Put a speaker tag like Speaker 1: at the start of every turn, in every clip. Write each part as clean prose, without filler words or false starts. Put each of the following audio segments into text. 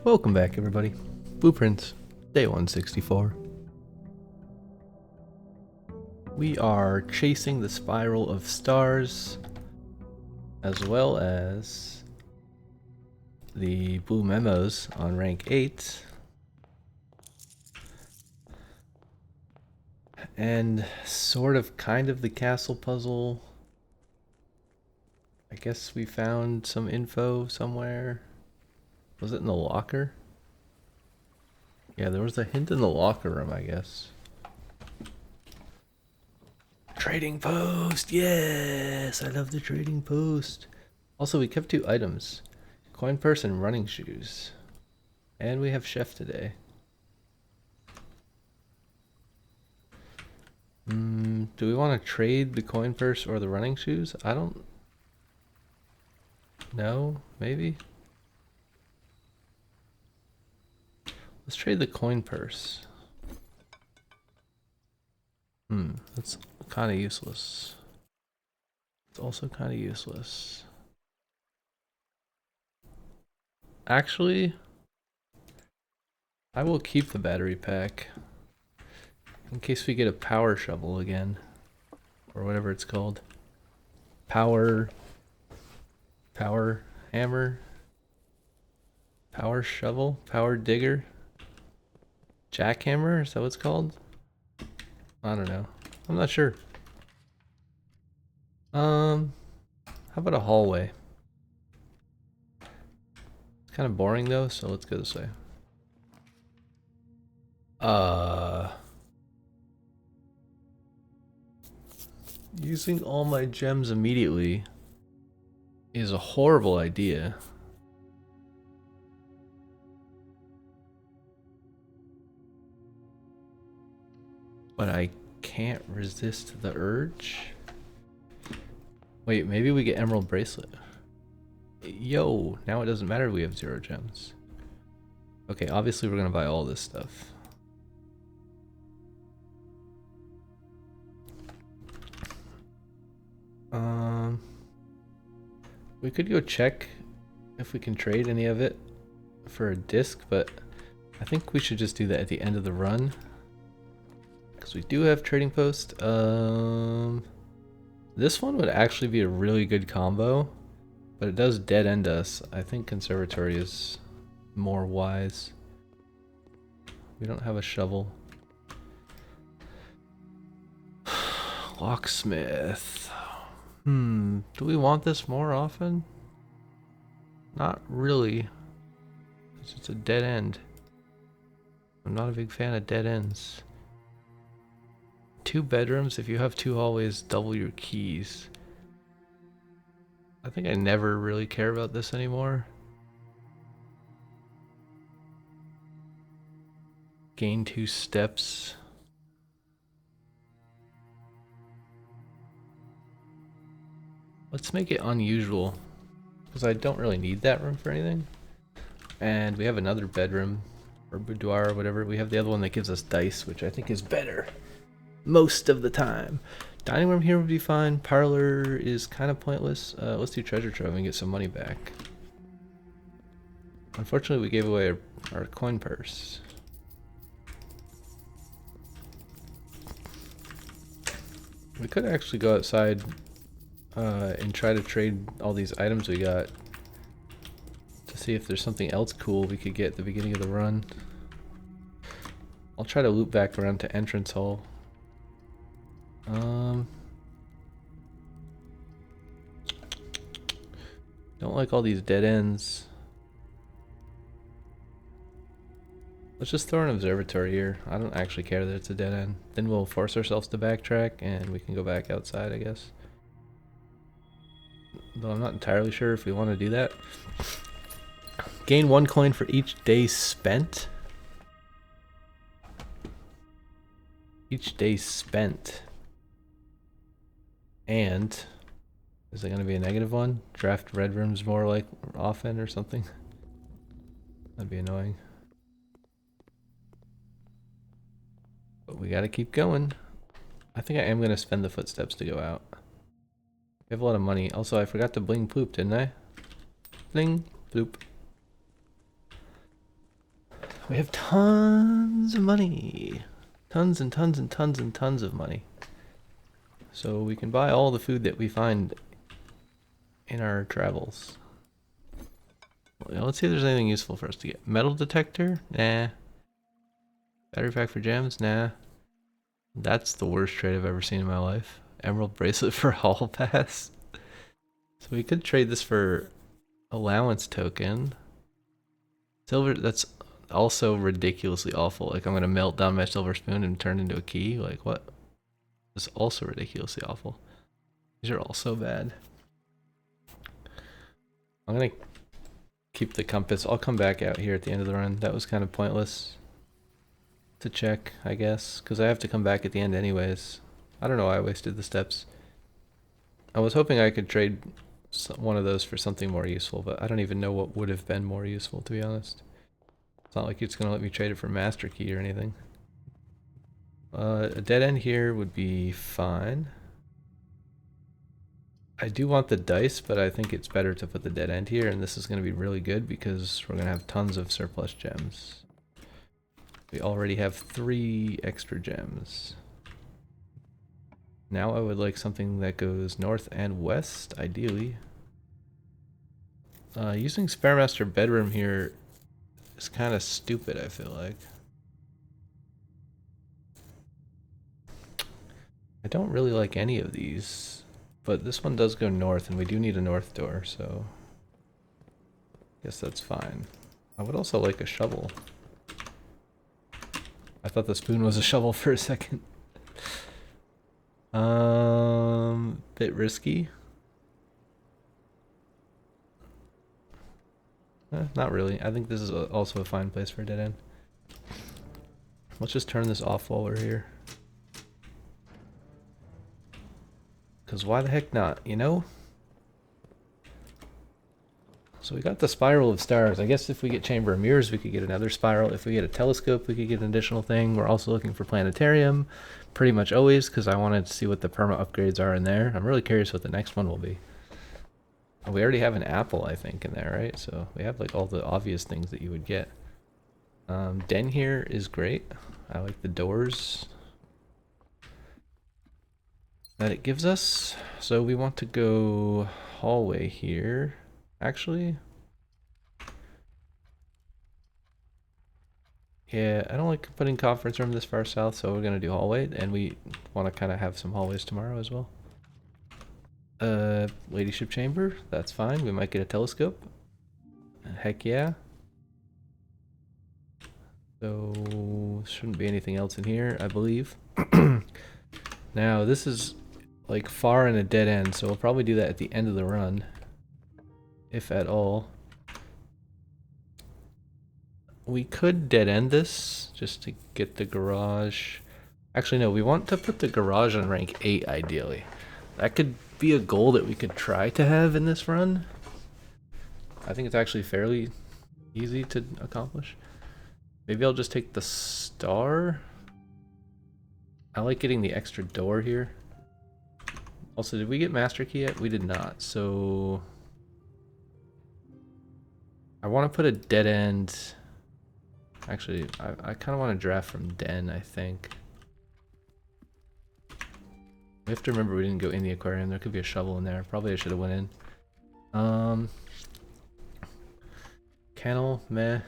Speaker 1: Welcome back, everybody. Blueprints, day 164. We are chasing the spiral of stars, as well as the blue memos on rank 8. And sort of kind of the castle puzzle. I guess we found some info somewhere. Was it in the locker? Yeah, there was a hint in the locker room, I guess. Trading post! Yes! I love the trading post. Also, we kept 2 items. Coin purse and running shoes. And we have chef today. Do we want to trade the coin purse or the running shoes? I don't know. Maybe? Let's trade the coin purse. That's kind of useless. It's also kind of useless. Actually, I will keep the battery pack in case we get a power shovel again, or whatever it's called. Power hammer, power shovel, power digger, jackhammer, is that what it's called? I don't know. I'm not sure. How about a hallway? It's kind of boring though, so let's go this way. Using all my gems immediately is a horrible idea. But I can't resist the urge. Wait, maybe we get emerald bracelet. Yo, now it doesn't matter if we have 0 gems. Okay, obviously we're gonna buy all this stuff. We could go check if we can trade any of it for a disc, but I think we should just do that at the end of the run. Because we do have trading post. This one would actually be a really good combo, but it does dead end us. I think conservatory is more wise. We don't have a shovel. Locksmith. Do we want this more often? Not really. It's a dead end. I'm not a big fan of dead ends. 2 bedrooms, if you have 2 hallways, double your keys. I think I never really care about this anymore. Gain 2 steps. Let's make it unusual, because I don't really need that room for anything. And we have another bedroom, or boudoir, or whatever. We have the other one that gives us dice, which I think is better most of the time. Dining room here would be fine. Parlor is kind of pointless. Let's do treasure trove and get some money back. Unfortunately, we gave away our coin purse. We could actually go outside and try to trade all these items we got to see if there's something else cool we could get at the beginning of the run. I'll try to loop back around to entrance hall. Don't like all these dead ends. Let's just throw an observatory here. I don't actually care that it's a dead end. Then we'll force ourselves to backtrack and we can go back outside, I guess. Though I'm not entirely sure if we want to do that. Gain 1 coin for each day spent. Each day spent. And is it going to be a negative one? Draft red rooms more like often or something? That'd be annoying. But we got to keep going. I think I am going to spend the footsteps to go out. We have a lot of money. Also, I forgot to bling ploop, didn't I? Bling ploop. We have tons of money. Tons and tons and tons and tons of money. So we can buy all the food that we find in our travels. Well, let's see if there's anything useful for us to get. Metal detector? Nah. Battery pack for gems? Nah. That's the worst trade I've ever seen in my life. Emerald bracelet for hall pass. So we could trade this for allowance token. Silver, that's also ridiculously awful. Like, I'm gonna melt down my silver spoon and turn into a key. Like, what? It's also ridiculously awful. These are all so bad. I'm gonna keep the compass. I'll come back out here at the end of the run. That was kind of pointless to check, I guess, because I have to come back at the end anyways. I don't know why I wasted the steps. I was hoping I could trade one of those for something more useful, but I don't even know what would have been more useful, to be honest. It's not like it's going to let me trade it for master key or anything. A dead end here would be fine. I do want the dice, but I think it's better to put the dead end here, and this is going to be really good because we're going to have tons of surplus gems. We already have 3 extra gems. Now I would like something that goes north and west, ideally. Using Sparemaster Bedroom here is kind of stupid, I feel like. I don't really like any of these, but this one does go north, and we do need a north door, so I guess that's fine. I would also like a shovel. I thought the spoon was a shovel for a second. Bit risky. Not really. I think this is also a fine place for a dead end. Let's just turn this off while we're here. Because why the heck not, you know? So we got the spiral of stars. I guess if we get chamber of mirrors, we could get another spiral. If we get a telescope, we could get an additional thing. We're also looking for planetarium, pretty much always, because I wanted to see what the perma upgrades are in there. I'm really curious what the next one will be. We already have an apple, I think, in there, right? So we have like all the obvious things that you would get. Den here is great. I like the doors that it gives us. So we want to go hallway here. Actually, yeah, I don't like putting conference room this far south, so we're gonna do hallway, and we want to kind of have some hallways tomorrow as well. Ladyship chamber, that's fine. We might get a telescope. Heck yeah. So shouldn't be anything else in here, I believe. Now this is like far in a dead end, so we'll probably do that at the end of the run, if at all. We could dead end this just to get the garage. Actually, no, we want to put the garage on rank 8 ideally. That could be a goal that we could try to have in this run. I think it's actually fairly easy to accomplish. Maybe I'll just take the star. I like getting the extra door here. Also, did we get master key yet? We did not, so I want to put a dead end. Actually, I kind of want to draft from den, I think. We have to remember we didn't go in the aquarium. There could be a shovel in there. Probably I should have went in. Kennel, meh.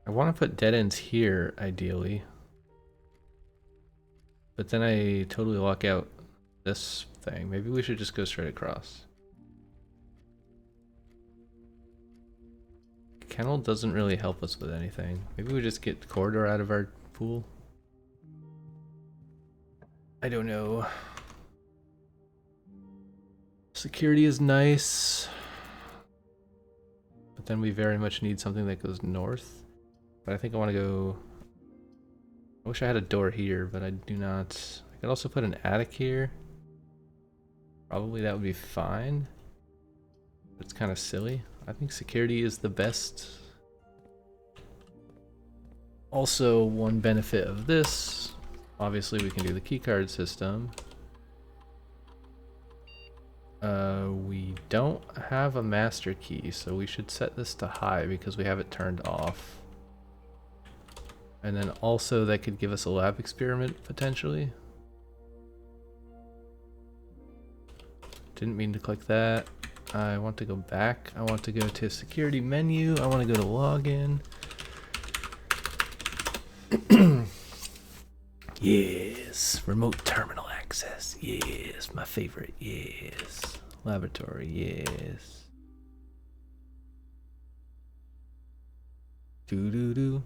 Speaker 1: I want to put dead ends here, ideally. But then I totally lock out this thing. Maybe we should just go straight across. Kennel doesn't really help us with anything. Maybe we just get the corridor out of our pool. I don't know. Security is nice. But then we very much need something that goes north. But I think I want to go... I wish I had a door here, but I do not. I could also put an attic here. Probably that would be fine. But it's kind of silly. I think security is the best. Also, one benefit of this, obviously we can do the keycard system. We don't have a master key, so we should set this to high because we have it turned off. And then also that could give us a lab experiment, potentially. Didn't mean to click that. I want to go back. I want to go to security menu. I want to go to login. Yes, remote terminal access. Yes, my favorite. Yes, laboratory. Yes. Do.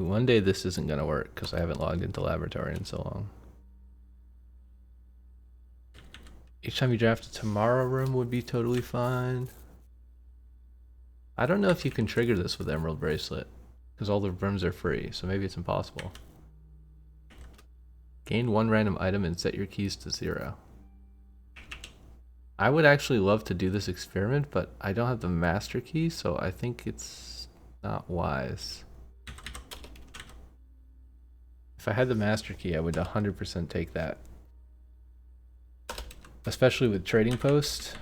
Speaker 1: One day this isn't gonna work because I haven't logged into laboratory in so long. Each time you draft a tomorrow room would be totally fine. I don't know if you can trigger this with Emerald Bracelet because all the rooms are free, so maybe it's impossible. Gain one random item and set your keys to 0. I would actually love to do this experiment, but I don't have the master key, so I think it's not wise. If I had the master key, I would 100% take that. Especially with Trading Post.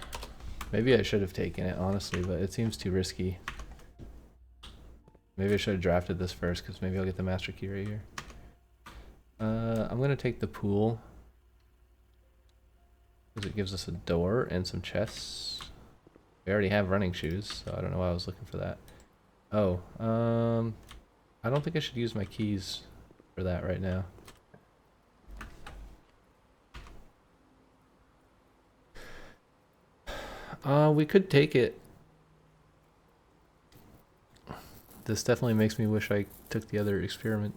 Speaker 1: Maybe I should have taken it, honestly, but it seems too risky. Maybe I should have drafted this first, because maybe I'll get the master key right here. I'm going to take the pool, because it gives us a door and some chests. We already have running shoes, so I don't know why I was looking for that. Oh, I don't think I should use my keys for that right now. We could take it. This definitely makes me wish I took the other experiment.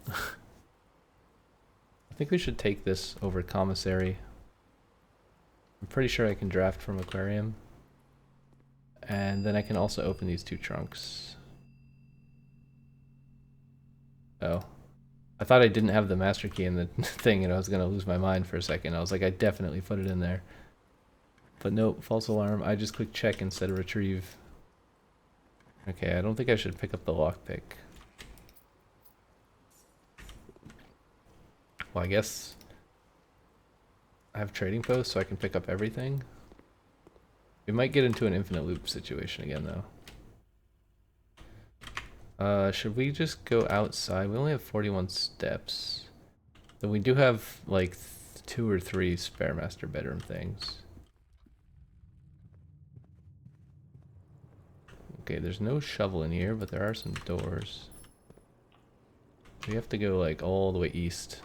Speaker 1: I think we should take this over commissary. I'm pretty sure I can draft from aquarium. And then I can also open these 2 trunks. Oh. I thought I didn't have the master key in the thing and I was going to lose my mind for a second. I was like, I definitely put it in there. But nope, false alarm. I just clicked check instead of retrieve. Okay, I don't think I should pick up the lockpick. Well, I guess I have Trading Post, so I can pick up everything. We might get into an infinite loop situation again, though. Should we just go outside? We only have 41 steps. Though we do have, like, 2 or 3 spare master bedroom things. Okay, there's no shovel in here, but there are some doors. We have to go, like, all the way east.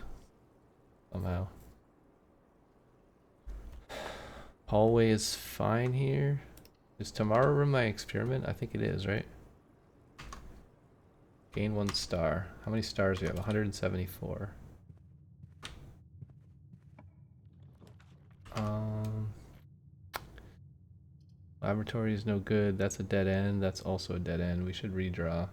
Speaker 1: Somehow. Hallway is fine here. Is tomorrow room my experiment? I think it is, right? Gain 1 star. How many stars do we have? 174. Laboratory is no good. That's a dead end. That's also a dead end. We should redraw.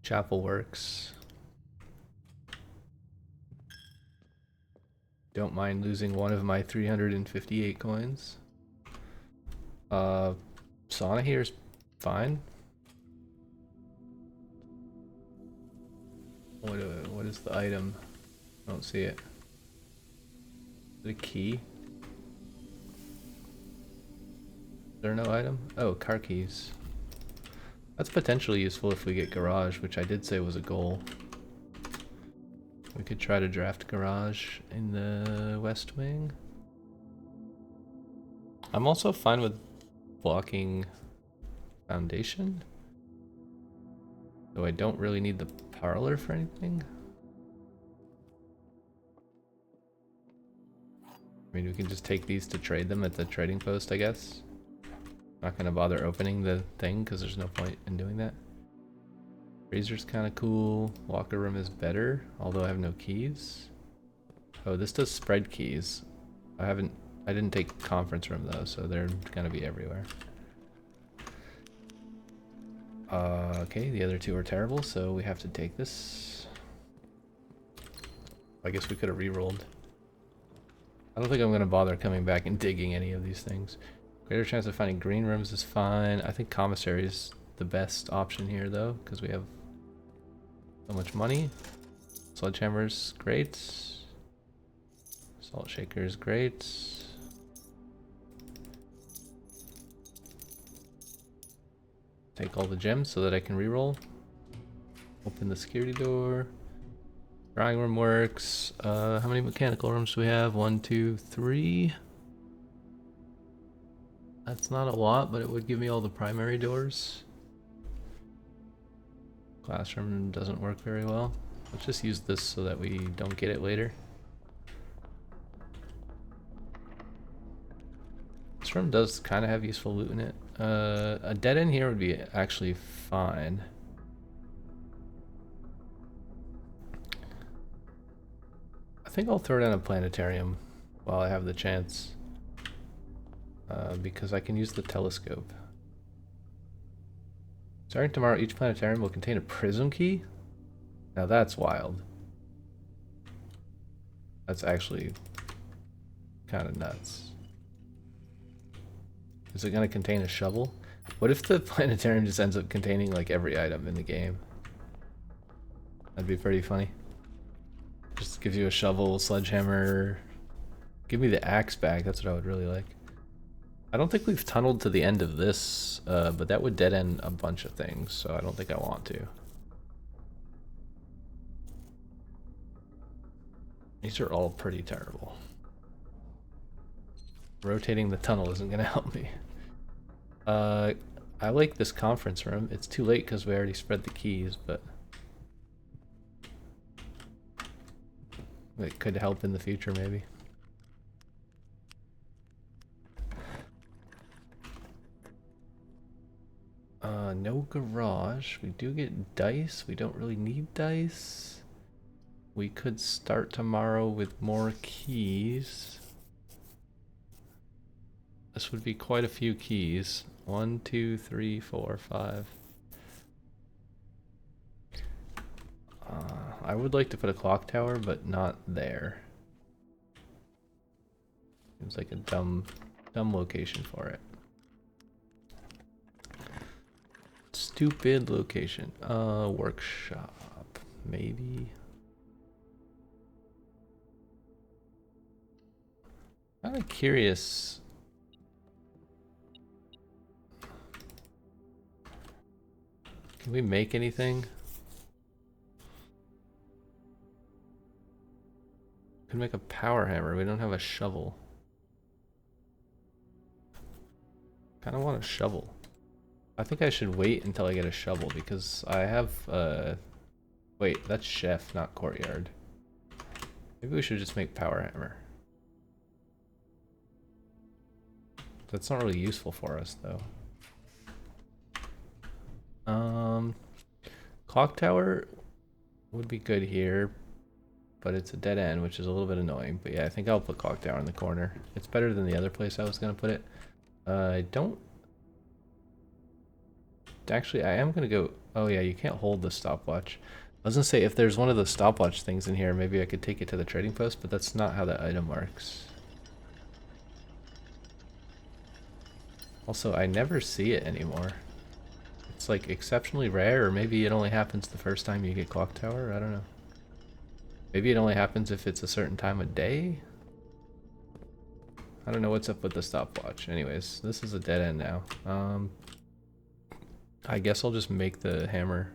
Speaker 1: Chapel works. Don't mind losing one of my 358 coins. Sauna here is fine. What is the item? I don't see it. Is it a key? Is there no item? Oh, car keys. That's potentially useful if we get garage, which I did say was a goal. We could try to draft garage in the west wing. I'm also fine with blocking foundation. Though I don't really need the parlor for anything. I mean, we can just take these to trade them at the trading post, I guess. Not gonna bother opening the thing because there's no point in doing that. Freezer's kind of cool. Locker room is better, although I have no keys. Oh, this does spread keys. I didn't take conference room though, so they're gonna be everywhere. Okay, the other 2 are terrible, so we have to take this. I guess we could have re-rolled. I don't think I'm gonna bother coming back and digging any of these things. Greater chance of finding green rooms is fine. I think commissary is the best option here though, because we have so much money. Sledgehammer's great. Salt shaker is great. Take all the gems so that I can reroll. Open the security door. Drawing room works. How many mechanical rooms do we have? 1, 2, 3. That's not a lot, but it would give me all the primary doors. Classroom doesn't work very well. Let's just use this so that we don't get it later. This room does kind of have useful loot in it. A dead end here would be actually fine. I think I'll throw down a planetarium while I have the chance. Because I can use the telescope. Starting tomorrow, each planetarium will contain a prism key? Now that's wild. That's actually kind of nuts. Is it going to contain a shovel? What if the planetarium just ends up containing like every item in the game? That'd be pretty funny. Just gives you a shovel, sledgehammer. Give me the axe back, that's what I would really like. I don't think we've tunneled to the end of this, but that would dead end a bunch of things, so I don't think I want to. These are all pretty terrible. Rotating the tunnel isn't going to help me. I like this conference room. It's too late because we already spread the keys, but it could help in the future maybe. No garage. We do get dice. We don't really need dice. We could start tomorrow with more keys. This would be quite a few keys. 1, 2, 3, 4, 5. I would like to put a clock tower, but not there. Seems like a dumb location for it. Stupid location. Workshop, maybe. I'm curious. Can we make anything? Can make a power hammer. We don't have a shovel. Kind of want a shovel. I think I should wait until I get a shovel because I have wait, that's chef, not courtyard. Maybe we should just make power hammer. That's not really useful for us though. Clock tower would be good here, but it's a dead end, which is a little bit annoying. But yeah, I think I'll put clock tower in the corner. It's better than the other place I was gonna put it. I don't. Actually, I am gonna go. Oh yeah, you can't hold the stopwatch. I was gonna say if there's one of the stopwatch things in here, maybe I could take it to the trading post, but that's not how that item works. Also, I never see it anymore. It's like exceptionally rare, or maybe it only happens the first time you get clock tower. I don't know. Maybe it only happens if it's a certain time of day. I don't know what's up with the stopwatch. Anyways, this is a dead end now. I guess I'll just make the hammer.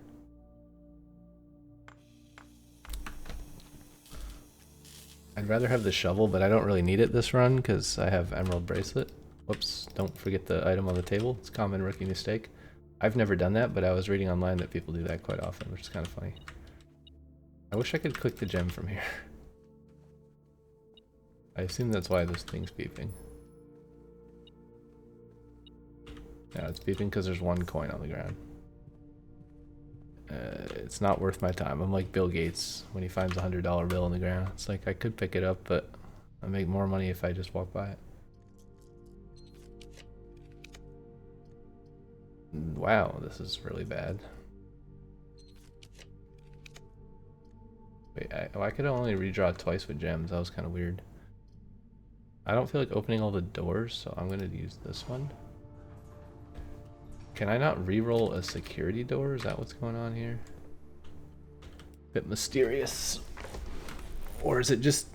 Speaker 1: I'd rather have the shovel, but I don't really need it this run because I have emerald bracelet. Whoops, don't forget the item on the table. It's a common rookie mistake. I've never done that, but I was reading online that people do that quite often, which is kind of funny. I wish I could click the gem from here. I assume that's why this thing's beeping. Yeah, it's beeping because there's one coin on the ground. It's not worth my time. I'm like Bill Gates when he finds a $100 bill on the ground. It's like I could pick it up, but I make more money if I just walk by it. Wow, this is really bad. Wait, I could only redraw twice with gems. That was kind of weird. I don't feel like opening all the doors, so I'm going to use this one. Can I not re-roll a security door? Is that what's going on here? Bit mysterious. Or is it just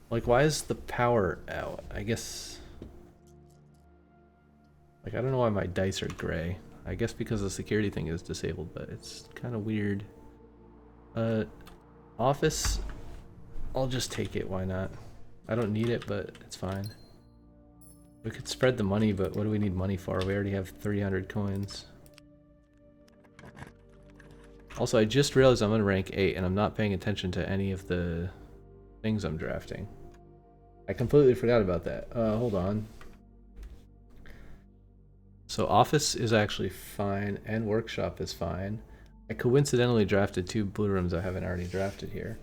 Speaker 1: Like, why is the power out? I guess... Like, I don't know why my dice are gray. I guess because the security thing is disabled, but it's kind of weird. Office, I'll just take it, why not? I don't need it, but it's fine. We could spread the money, but what do we need money for? We already have 300 coins. Also, I just realized I'm on rank 8 and I'm not paying attention to any of the things I'm drafting. I completely forgot about that. Hold on. So office is actually fine and workshop is fine. I coincidentally drafted 2 blue rooms I haven't already drafted here.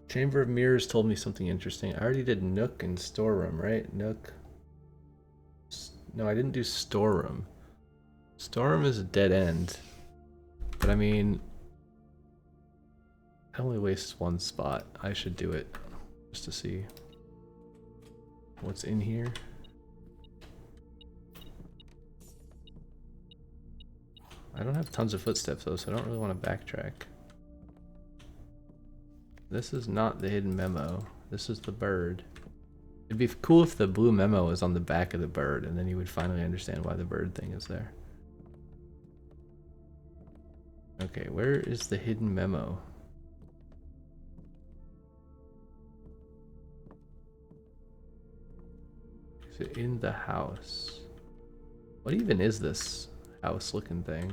Speaker 1: Chamber of Mirrors told me something interesting. I already did Nook and Storeroom, right? Nook. No, I didn't do Storeroom. Storeroom is a dead end. But I mean, I only waste 1 spot. I should do it just to see what's in here. I don't have tons of footsteps though, so I don't really want to backtrack. This is not the hidden memo. This is the bird. It'd be cool if the blue memo was on the back of the bird, and then you would finally understand why the bird thing is there. Okay, where is the hidden memo? Is it in the house? What even is this house looking thing?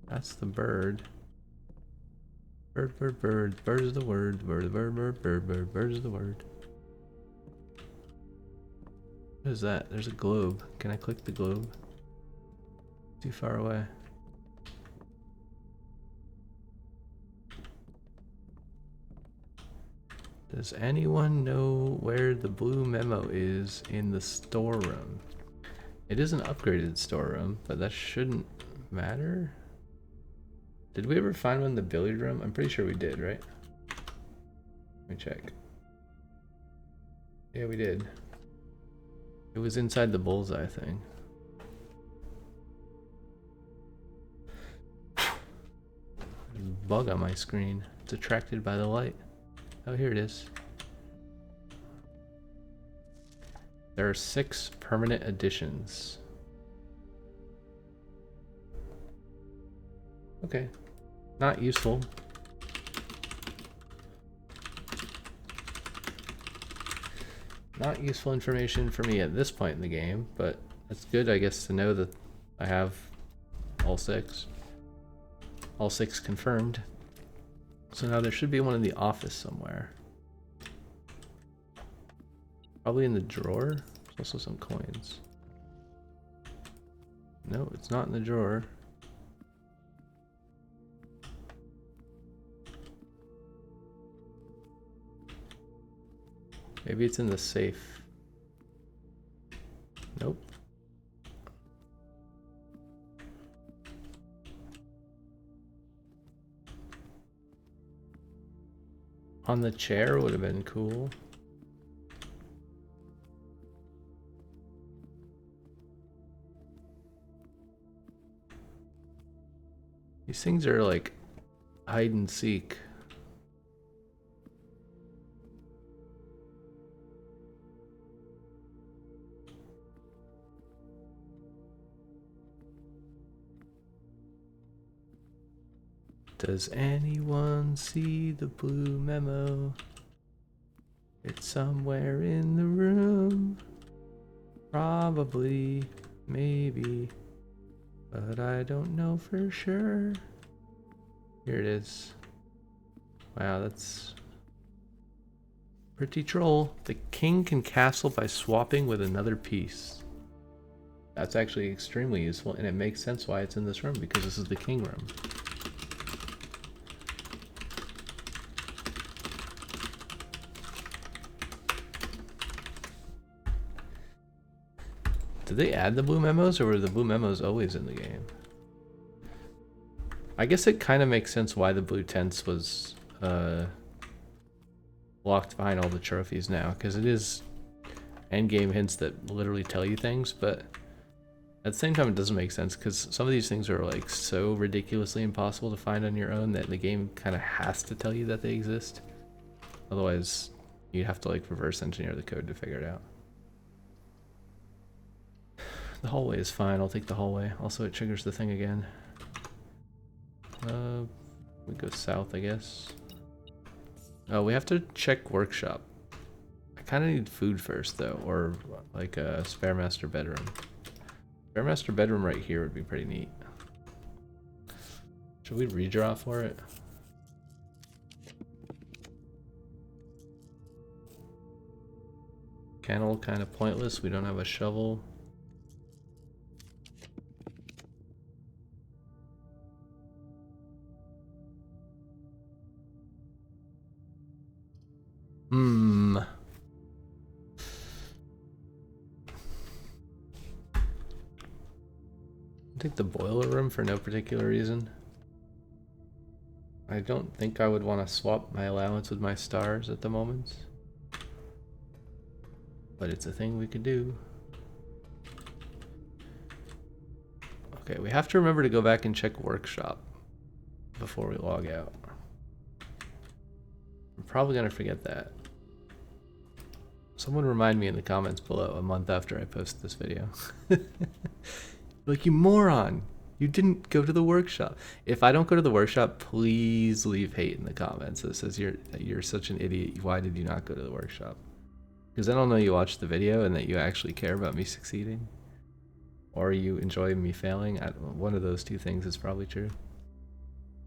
Speaker 1: That's the bird. Bird, bird, bird. Bird is the word. Bird, bird, bird, bird, bird. Bird is the word. What is that? There's a globe. Can I click the globe? Too far away. Does anyone know where the blue memo is in the storeroom? It is an upgraded storeroom, but that shouldn't matter. Did we ever find one in the billiard room? I'm pretty sure we did, right? Let me check. Yeah, we did. It was inside the bullseye thing. There's a bug on my screen. It's attracted by the light. Oh, here it is. There are 6 permanent additions. Okay. Not useful. Not useful information for me at this point in the game, but it's good, I guess, to know that I have all 6. All 6 confirmed. So now there should be one in the office somewhere. Probably in the drawer. There's also some coins. No, it's not in the drawer. Maybe it's in the safe. Nope. On the chair would have been cool. These things are like hide and seek. Does anyone see the blue memo? It's somewhere in the room. Probably, maybe, but I don't know for sure. Here it is. Wow, that's pretty troll. The king can castle by swapping with another piece. That's actually extremely useful, and it makes sense why it's in this room, because this is the king room. Did they add the blue memos, or were the blue memos always in the game? I guess it kind of makes sense why the blue tents was locked behind all the trophies now, because it is endgame hints that literally tell you things, but At the same time, it doesn't make sense because some of these things are like so ridiculously impossible to find on your own that the game kind of has to tell you that they exist. Otherwise, you have to like reverse engineer the code to figure it out. The hallway is fine. I'll take the hallway. Also, it triggers the thing again. We go south, I guess. Oh, we have to check workshop. I kind of need food first, though, or like a spare master bedroom. Spare master bedroom right here would be pretty neat. Should we redraw for it? Kennel kind of pointless. We don't have a shovel. Take the boiler room for no particular reason. I don't think I would want to swap my allowance with my stars at the moment. But it's a thing we could do. Okay, we have to remember to go back and check workshop before we log out. I'm probably going to forget that. Someone remind me in the comments below a month after I post this video. Like, you moron! You didn't go to the workshop. If I don't go to the workshop, please leave hate in the comments that says you're such an idiot. Why did you not go to the workshop? Because I don't know you watched the video and that you actually care about me succeeding. Or you enjoy me failing. One of those two things is probably true.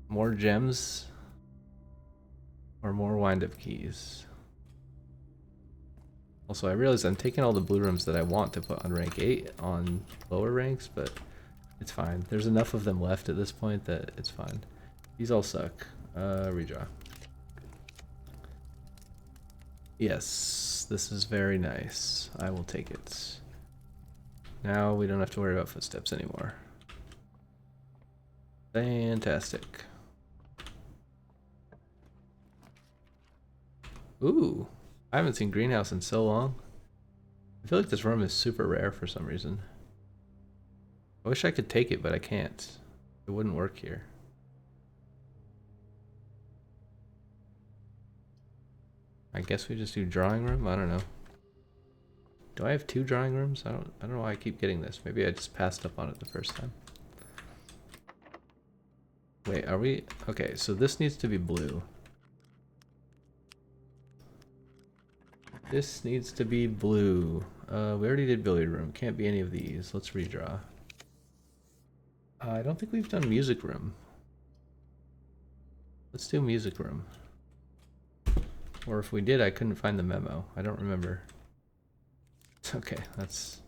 Speaker 1: More gems or more wind-up keys. Also, I realize I'm taking all the blue rooms that I want to put on rank 8 on lower ranks, but it's fine. There's enough of them left at this point that it's fine. These all suck. Redraw. Yes, this is very nice. I will take it. Now we don't have to worry about footsteps anymore. Fantastic. Ooh. I haven't seen greenhouse in so long. I feel like this room is super rare for some reason. I wish I could take it, but I can't. It wouldn't work here. I guess we just do drawing room? I don't know. Do I have 2 drawing rooms? I don't know why I keep getting this. Maybe I just passed up on it the first time. Wait, are we? Okay, so this needs to be blue. This needs to be blue. We already did billiard room. Can't be any of these. Let's redraw. I don't think we've done music room. Let's do music room. Or if we did, I couldn't find the memo. I don't remember. Okay, that's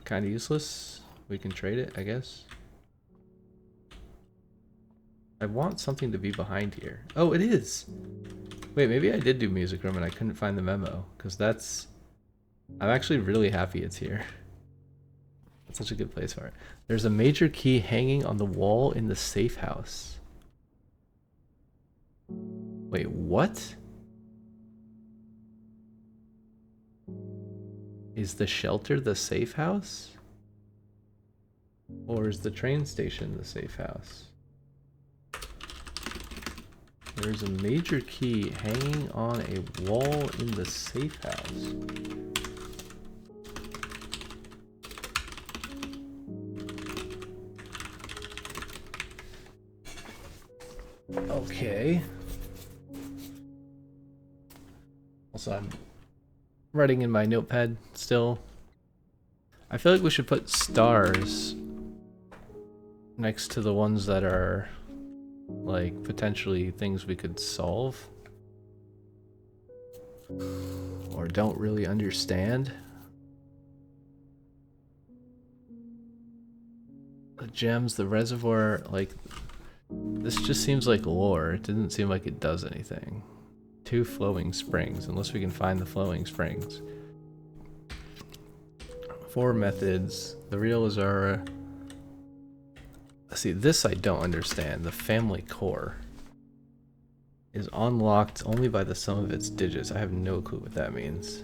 Speaker 1: kind of useless. We can trade it, I guess. I want something to be behind here. Oh, it is! Wait, maybe I did do music room and I couldn't find the memo, because that's... I'm actually really happy it's here. That's such a good place for it. There's a major key hanging on the wall in the safe house. Wait, what? Is the shelter the safe house? Or is the train station the safe house? There's a major key hanging on a wall in the safe house. Okay. Also, I'm writing in my notepad still. I feel like we should put stars next to the ones that are like potentially things we could solve or don't really understand. The gems, the reservoir, like this just seems like lore. It didn't seem like it does anything. 2 flowing springs, unless we can find the flowing springs. 4 methods. The real Azara. See, this I don't understand. The family core is unlocked only by the sum of its digits. I have no clue what that means.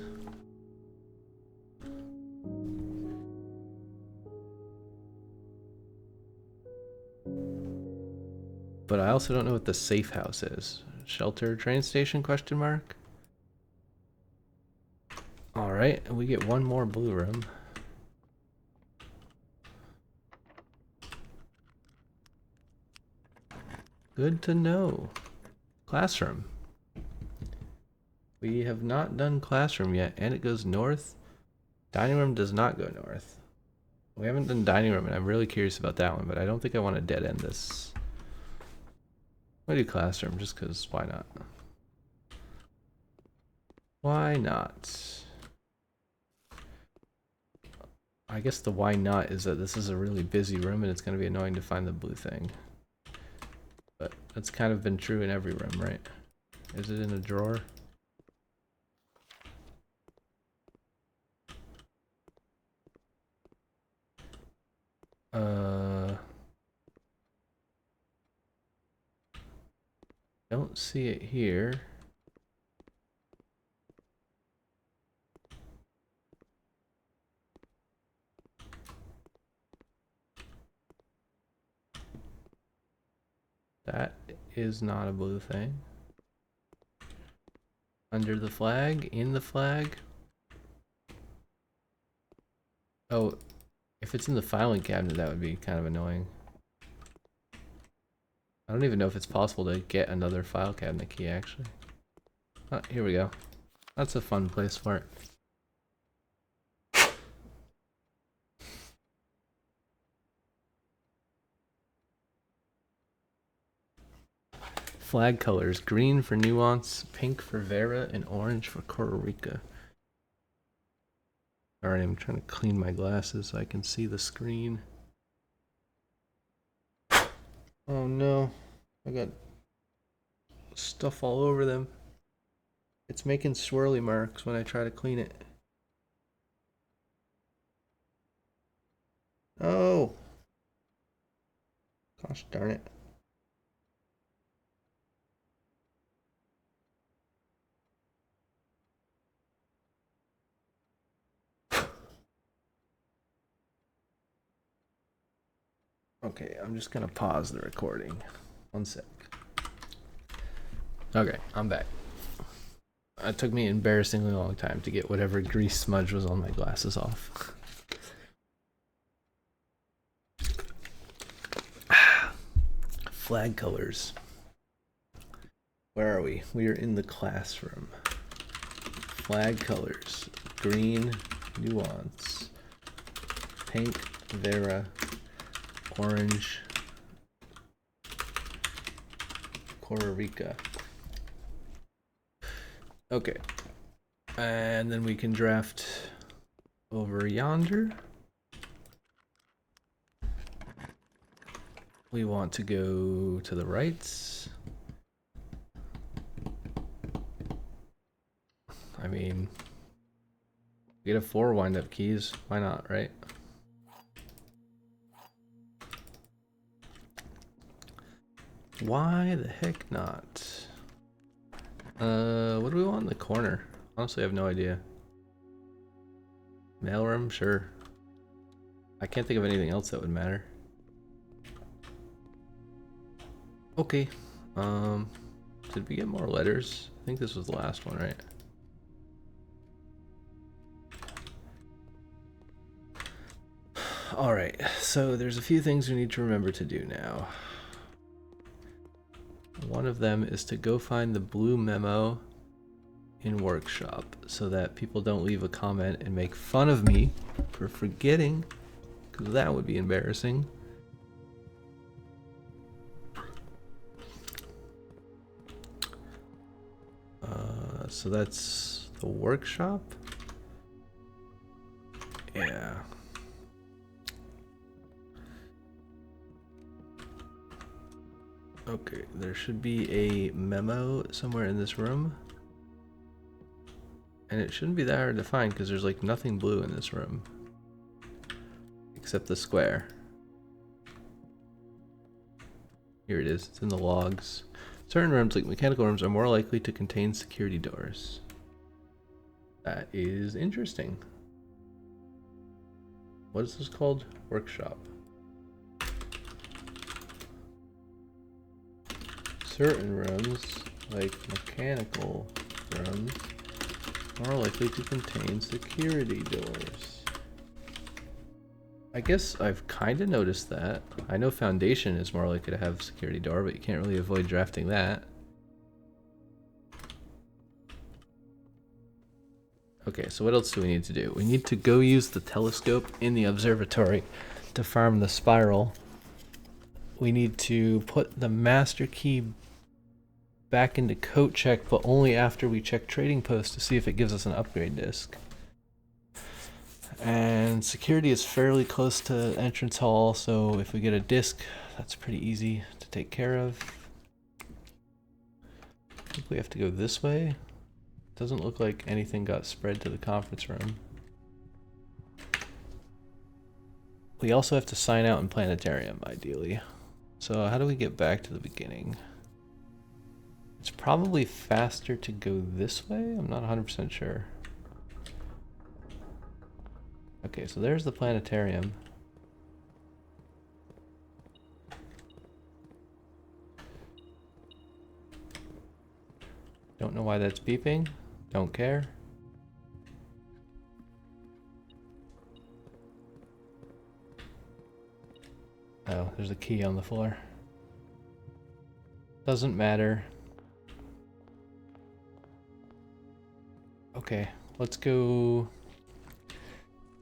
Speaker 1: But I also don't know what the safe house is. Shelter train station question mark? Alright, and we get one more blue room. Good to know. Classroom. We have not done classroom yet, and it goes north. Dining room does not go north. We haven't done dining room, and I'm really curious about that one, but I don't think I want to dead end this. I'm gonna do classroom just because why not? Why not? I guess the why not is that this is a really busy room and it's going to be annoying to find the blue thing. But that's kind of been true in every room, right? Is it in a drawer? Don't see it here. That is not a blue thing. Under the flag? In the flag? Oh, if it's in the filing cabinet, that would be kind of annoying. I don't even know if it's possible to get another file cabinet key, actually. Oh, here we go. That's a fun place for it. Flag colors: green for nuance, pink for Vera, and orange for Costa Rica. Alright, I'm trying to clean my glasses so I can see the screen. Oh no, I got stuff all over them. It's making swirly marks when I try to clean it. Oh! Gosh darn it. Okay, I'm just gonna pause the recording. One sec. Okay, I'm back. It took me an embarrassingly long time to get whatever grease smudge was on my glasses off. Flag colors. Where are we? We are in the classroom. Flag colors: green, nuance, pink, Vera, orange, Costa Rica. Okay. And then we can draft over yonder. We want to go to the right. I mean, we have 4 wind-up keys. Why not, right? Why the heck not? What do we want in the corner? Honestly, I have no idea. Mailroom? Sure. I can't think of anything else that would matter. Okay. Did we get more letters? I think this was the last one, right? Alright, so there's a few things we need to remember to do now. One of them is to go find the blue memo in workshop so that people don't leave a comment and make fun of me for forgetting, because that would be embarrassing. So that's the workshop. Yeah. Okay, there should be a memo somewhere in this room. And it shouldn't be that hard to find because there's like nothing blue in this room. Except the square. Here it is, it's in the logs. Certain rooms, like mechanical rooms, are more likely to contain security doors. That is interesting. What is this called? Workshop. certain rooms, like mechanical rooms, are likely to contain security doors. I guess I've kind of noticed that. I know Foundation is more likely to have a security door, but you can't really avoid drafting that. Okay, so what else do we need to do? We need to go use the telescope in the observatory to farm the spiral. We need to put the master key back into code check, but only after we check trading post to see if it gives us an upgrade disc. And security is fairly close to entrance hall, so if we get a disc, that's pretty easy to take care of. I think we have to go this way. Doesn't look like anything got spread to the conference room. We also have to sign out in planetarium, ideally. So how do we get back to the beginning? It's probably faster to go this way? I'm not 100% sure. Okay, so there's the planetarium. Don't know why that's beeping. Don't care. Oh, there's a key on the floor. Doesn't matter. Okay, let's go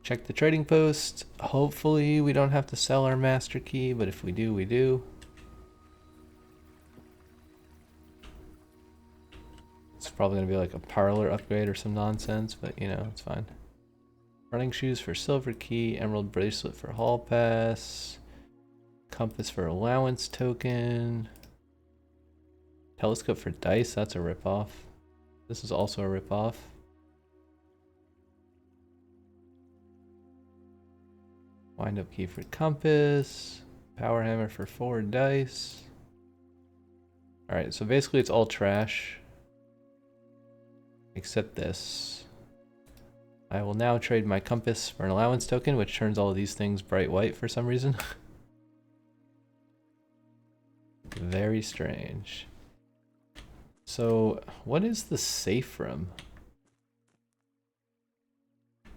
Speaker 1: check the trading post. Hopefully we don't have to sell our master key, but if we do, we do. It's probably gonna be like a parlor upgrade or some nonsense, but you know, it's fine. Running shoes for silver key, emerald bracelet for hall pass, compass for allowance token, telescope for dice, that's a ripoff. This is also a ripoff. Wind up key for compass, power hammer for 4 dice. Alright, so basically it's all trash. Except this. I will now trade my compass for an allowance token, which turns all of these things bright white for some reason. Very strange. So, what is the safe room?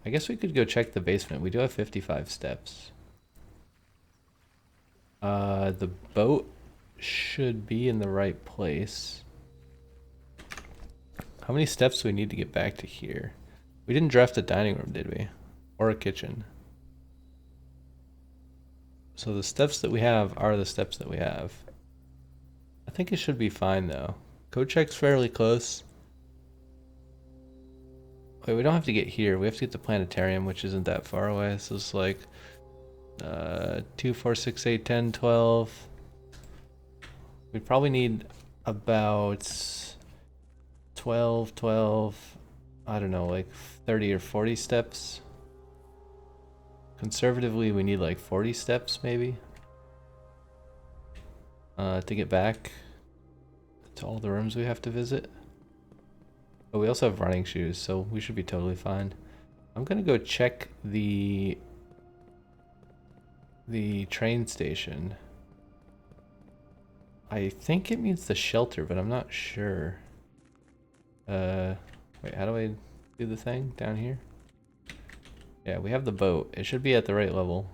Speaker 1: I guess we could go check the basement. We do have 55 steps. The boat should be in the right place. How many steps do we need to get back to here? We didn't draft a dining room, did we? Or a kitchen. So the steps that we have are the steps that we have. I think it should be fine though. Code check's fairly close. Wait, we don't have to get here. We have to get the planetarium, which isn't that far away. So it's like 2, 4, 6, 8, 10, 12. We probably need about 12, I don't know, like 30 or 40 steps. Conservatively, we need like 40 steps maybe to get back to all the rooms we have to visit. But we also have running shoes, so we should be totally fine. I'm gonna go check the train station. I think it means the shelter, but I'm not sure. Wait, how do I do the thing down here? Yeah, we have the boat. It should be at the right level.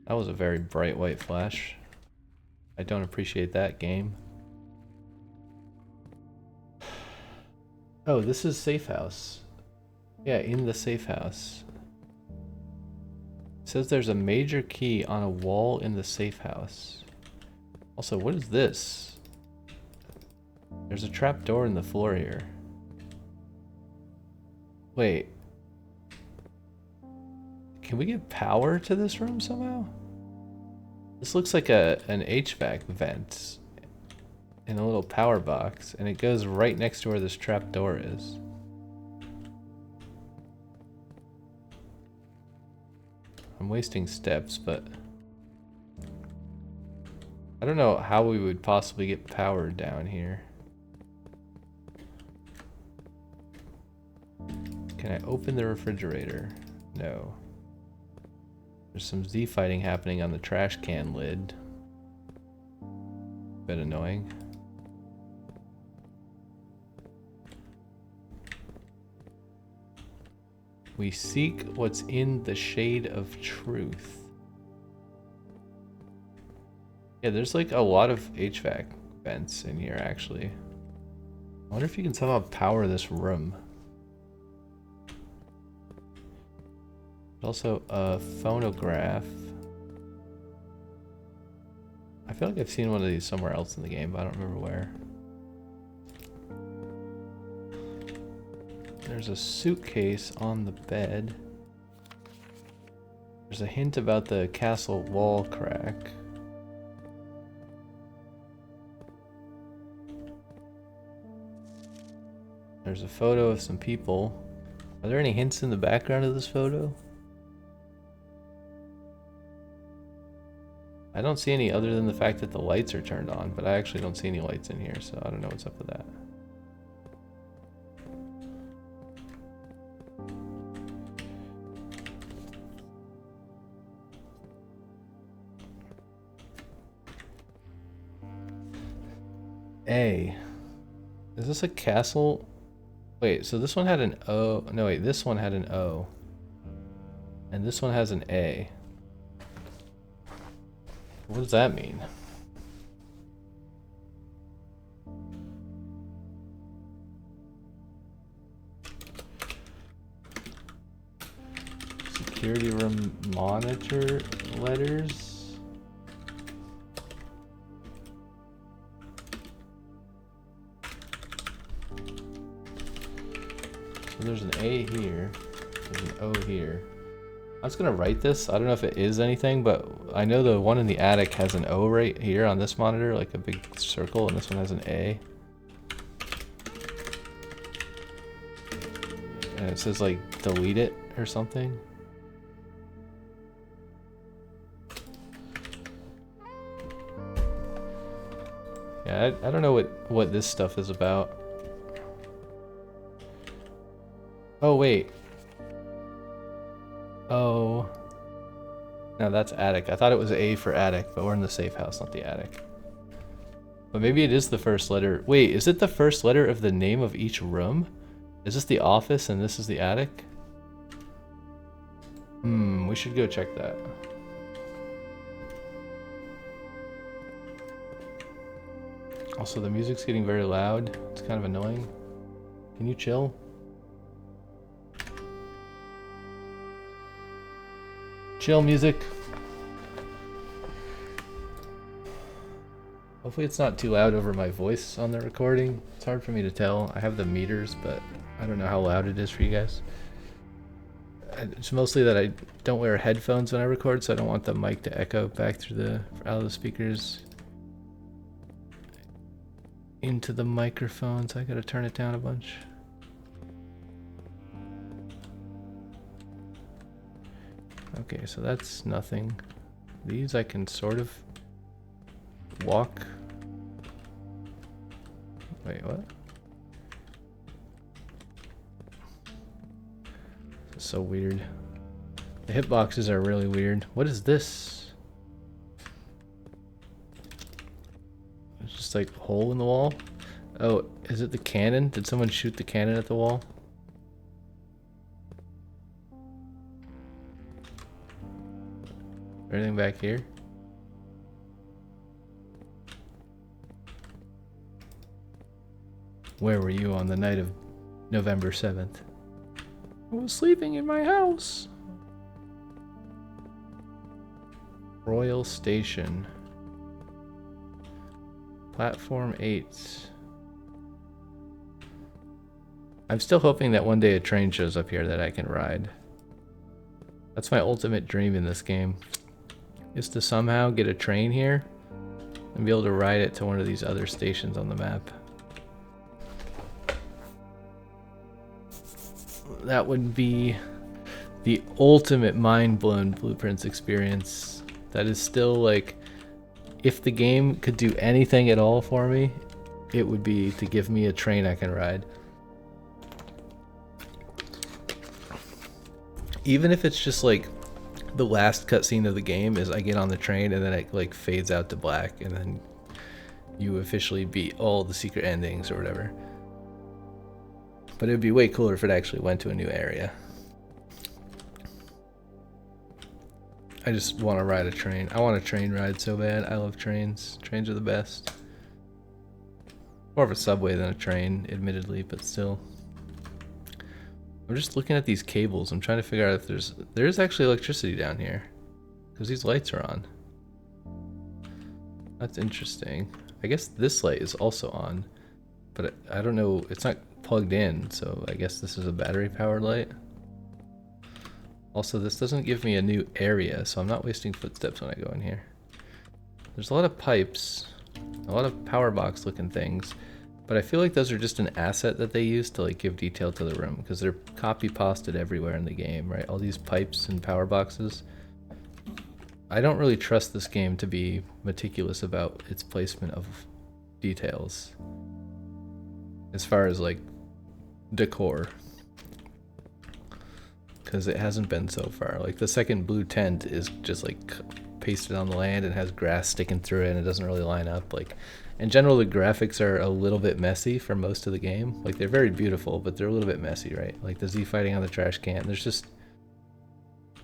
Speaker 1: That was a very bright white flash. I don't appreciate that, game. Oh, this is safe house. Yeah, in the safe house. It says there's a major key on a wall in the safe house. Also, what is this? There's a trap door in the floor here. Wait. Can we get power to this room somehow? This looks like an HVAC vent in a little power box, and it goes right next to where this trap door is. I'm wasting steps, but I don't know how we would possibly get power down here. Can I open the refrigerator? No. There's some Z fighting happening on the trash can lid. Bit annoying. We seek what's in the shade of truth. Yeah, there's like a lot of HVAC vents in here actually. I wonder if you can somehow power this room. Also a phonograph. I feel like I've seen one of these somewhere else in the game, but I don't remember where. There's a suitcase on the bed. There's a hint about the castle wall crack. There's a photo of some people. Are there any hints in the background of this photo? I don't see any other than the fact that the lights are turned on, but I actually don't see any lights in here, so I don't know what's up with that. A. Is this a castle? Wait, so this one had an O. No, wait, this one had an O. And this one has an A. What does that mean? Security room monitor letters? So there's an A here, there's an O here. I was gonna write this. I don't know if it is anything, but I know the one in the attic has an O right here on this monitor, like a big circle, and this one has an A. And it says like delete it or something. Yeah, I don't know what this stuff is about. Oh wait. Oh. No, that's attic. I thought it was A for attic, but we're in the safe house, not the attic. But maybe it is the first letter. Wait, is it the first letter of the name of each room? Is this the office and this is the attic? We should go check that. Also, the music's getting very loud. It's kind of annoying. Can you chill? Chill, music. Hopefully it's not too loud over my voice on the recording. It's hard for me to tell. I have the meters, but I don't know how loud it is for you guys. It's mostly that I don't wear headphones when I record, so I don't want the mic to echo back through out of the speakers into the microphone, so I gotta turn it down a bunch. Okay, so that's nothing. These I can sort of walk. Wait, what? This is so weird. The hitboxes are really weird. What is this? It's just like a hole in the wall. Oh, is it the cannon? Did someone shoot the cannon at the wall? Anything back here? Where were you on the night of November 7th? I was sleeping in my house. Royal Station. Platform 8. I'm still hoping that one day a train shows up here that I can ride. That's my ultimate dream in this game. Is to somehow get a train here and be able to ride it to one of these other stations on the map. That would be the ultimate mind-blown Blueprints experience. That is still like, if the game could do anything at all for me, it would be to give me a train I can ride. Even if it's just like the last cutscene of the game is I get on the train and then it like fades out to black and then you officially beat all the secret endings or whatever. But it would be way cooler if it actually went to a new area. I just want to ride a train. I want a train ride so bad. I love trains. Trains are the best. More of a subway than a train, admittedly, but still. I'm just looking at these cables. I'm trying to figure out if there's actually electricity down here. Because these lights are on. That's interesting. I guess this light is also on. But I don't know. It's not plugged in, so I guess this is a battery powered light. Also, this doesn't give me a new area, so I'm not wasting footsteps when I go in here. There's a lot of pipes, a lot of power box looking things, but I feel like those are just an asset that they use to like give detail to the room, because they're copy pasted everywhere in the game, right? All these pipes and power boxes. I don't really trust this game to be meticulous about its placement of details as far as like decor. Because it hasn't been so far. Like the second blue tent is just like pasted on the land and has grass sticking through it and it doesn't really line up. Like in general, the graphics are a little bit messy for most of the game. Like they're very beautiful, but they're a little bit messy, right? Like the Z fighting on the trash can. There's just,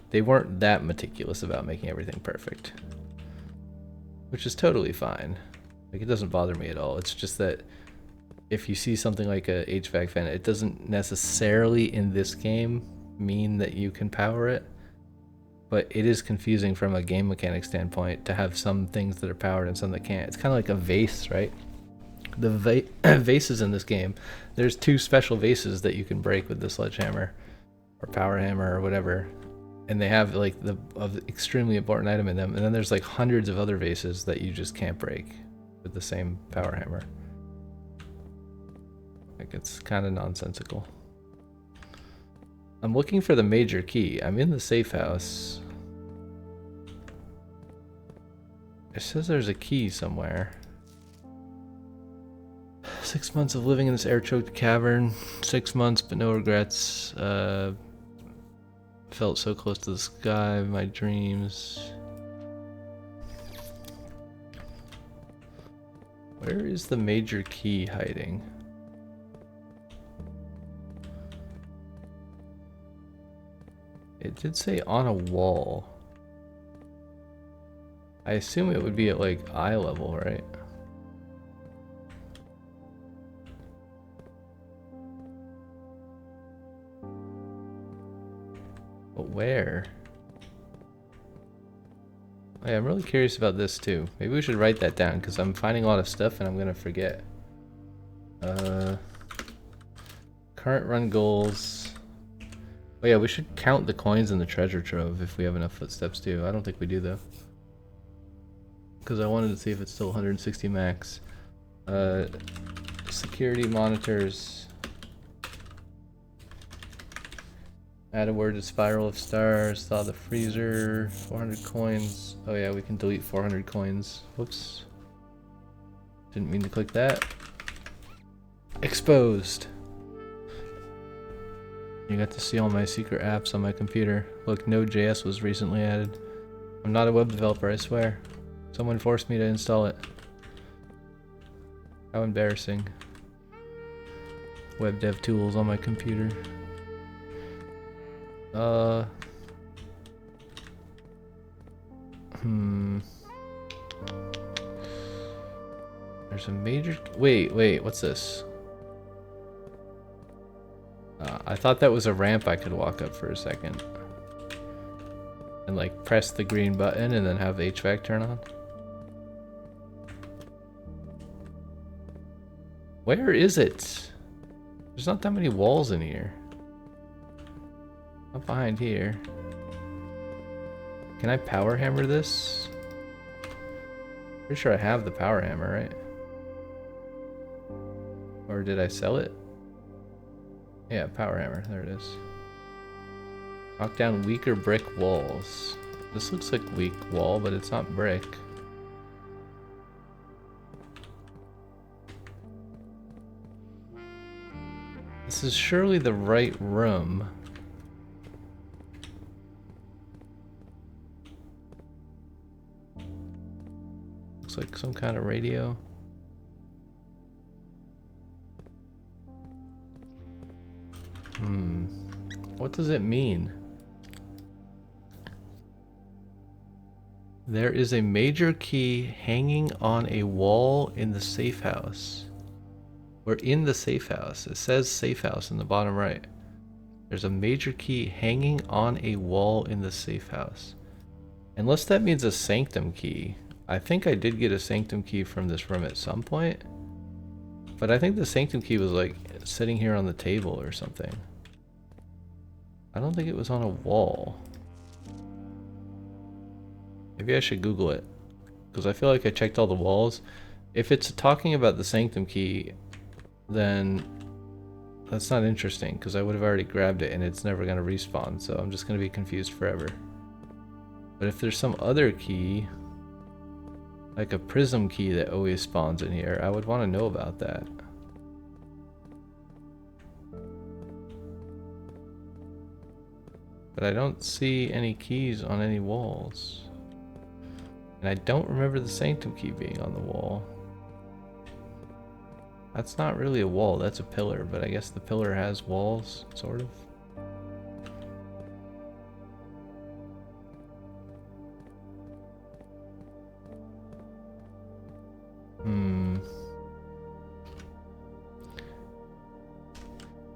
Speaker 1: they weren't that meticulous about making everything perfect, which is totally fine. Like it doesn't bother me at all. It's just that if you see something like a HVAC fan, it doesn't necessarily in this game mean that you can power it, but it is confusing from a game mechanic standpoint to have some things that are powered and some that can't. It's kind of like a vase, right? The vases in this game, there's two special vases that you can break with the sledgehammer or power hammer or whatever, and they have like the extremely important item in them, and then there's like hundreds of other vases that you just can't break with the same power hammer. Like it's kind of nonsensical. I'm looking for the major key. I'm in the safe house. It says there's a key somewhere. 6 months of living in this air-choked cavern. 6 months, but no regrets. Felt so close to the sky, my dreams. Where is the major key hiding? It did say on a wall. I assume it would be at like eye level, right? But where? Oh, yeah, I'm really curious about this too. Maybe we should write that down because I'm finding a lot of stuff and I'm gonna forget. Current run goals. Oh yeah, we should count the coins in the treasure trove if we have enough footsteps too. I don't think we do though. Because I wanted to see if it's still 160 max. Security monitors. Add a word to Spiral of Stars. Thaw the freezer. 400 coins. Oh yeah, we can delete 400 coins. Whoops. Didn't mean to click that. Exposed. You got to see all my secret apps on my computer. Look, Node.js was recently added. I'm not a web developer, I swear. Someone forced me to install it. How embarrassing. Web dev tools on my computer. There's a major... Wait, what's this? I thought that was a ramp I could walk up for a second. And like press the green button and then have the HVAC turn on. Where is it? There's not that many walls in here. Not behind here. Can I power hammer this? Pretty sure I have the power hammer, right? Or did I sell it? Yeah, power hammer. There it is. Knock down weaker brick walls. This looks like weak wall, but it's not brick. This is surely the right room. like some kind of radio. What does it mean? There is a major key hanging on a wall in the safe house. We're in the safe house. It says safe house in the bottom right. There's a major key hanging on a wall in the safe house. Unless that means a sanctum key. I think I did get a sanctum key from this room at some point. But I think the sanctum key was like sitting here on the table or something. I don't think it was on a wall. Maybe I should Google it. Because I feel like I checked all the walls. If it's talking about the sanctum key, then that's not interesting. Because I would have already grabbed it and it's never going to respawn. So I'm just going to be confused forever. But if there's some other key, like a prism key that always spawns in here, I would want to know about that. But I don't see any keys on any walls. And I don't remember the sanctum key being on the wall. That's not really a wall, that's a pillar, but I guess the pillar has walls, sort of.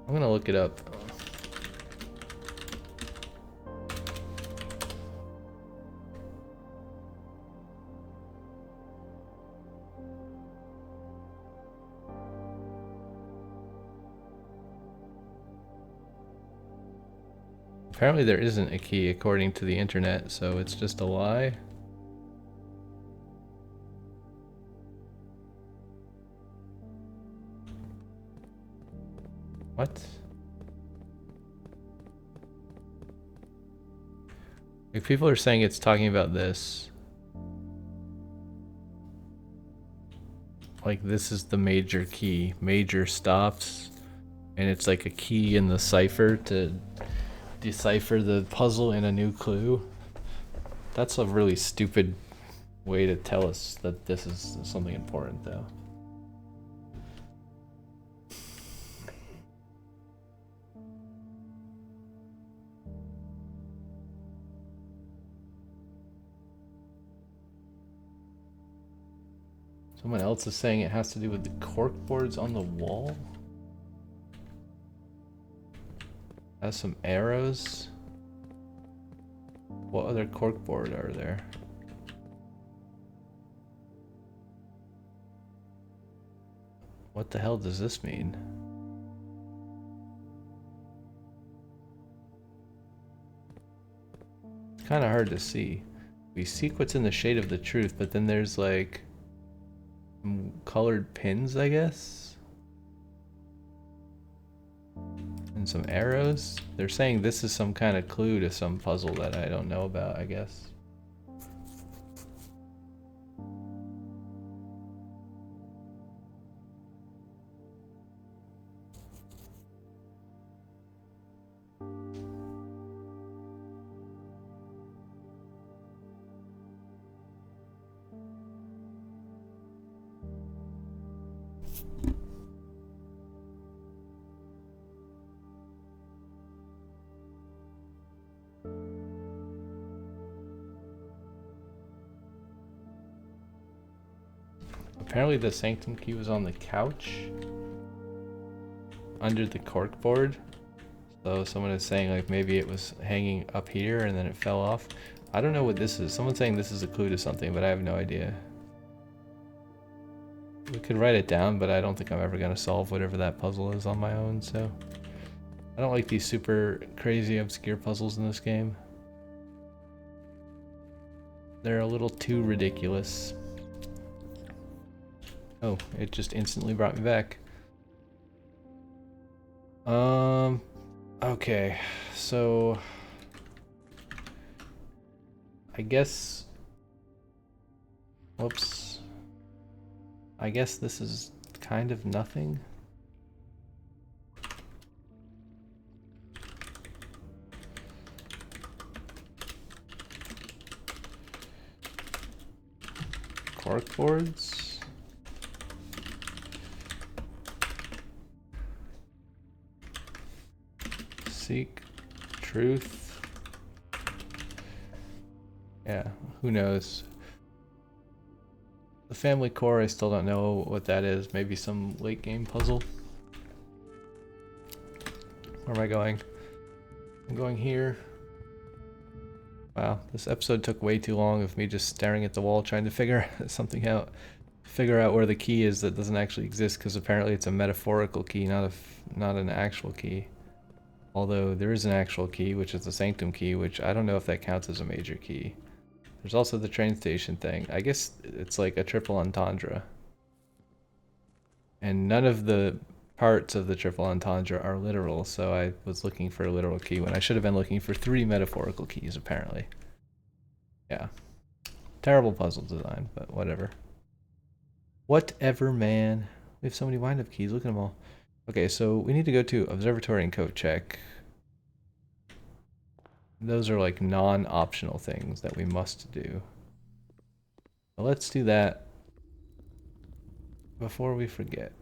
Speaker 1: I'm gonna look it up. Apparently there isn't a key according to the internet, so it's just a lie. What? If people are saying it's talking about this, like this is the major key, major stops, and it's like a key in the cipher to decipher the puzzle in a new clue. That's a really stupid way to tell us that this is something important, though. Someone else is saying it has to do with the cork boards on the wall. Has some arrows. What other cork board are there? What the hell does this mean? It's kind of hard to see. We seek what's in the shade of the truth, but then there's like some colored pins, I guess. And some arrows. They're saying this is some kind of clue to some puzzle that I don't know about, I guess. Apparently the sanctum key was on the couch under the cork board. So someone is saying like maybe it was hanging up here and then it fell off. I don't know what this is. Someone's saying this is a clue to something, but I have no idea. We could write it down, but I don't think I'm ever going to solve whatever that puzzle is on my own, so. I don't like these super crazy obscure puzzles in this game. They're a little too ridiculous. Oh, it just instantly brought me back. Okay, so I guess, whoops, I guess this is kind of nothing. Cork boards. Seek truth. Yeah, who knows? The family core, I still don't know what that is. Maybe some late game puzzle. Where am I going? I'm going here. Wow, this episode took way too long of me just staring at the wall trying to figure something out. Figure out where the key is that doesn't actually exist, because apparently it's a metaphorical key, not an actual key. Although there is an actual key, which is the sanctum key, which I don't know if that counts as a major key. There's also the train station thing. I guess it's like a triple entendre. And none of the parts of the triple entendre are literal, so I was looking for a literal key when I should have been looking for 3 metaphorical keys, apparently. Yeah. Terrible puzzle design, but whatever. Whatever, man. We have so many wind-up keys. Look at them all. Okay, so we need to go to observatory and code check. Those are like non-optional things that we must do. Well, let's do that before we forget.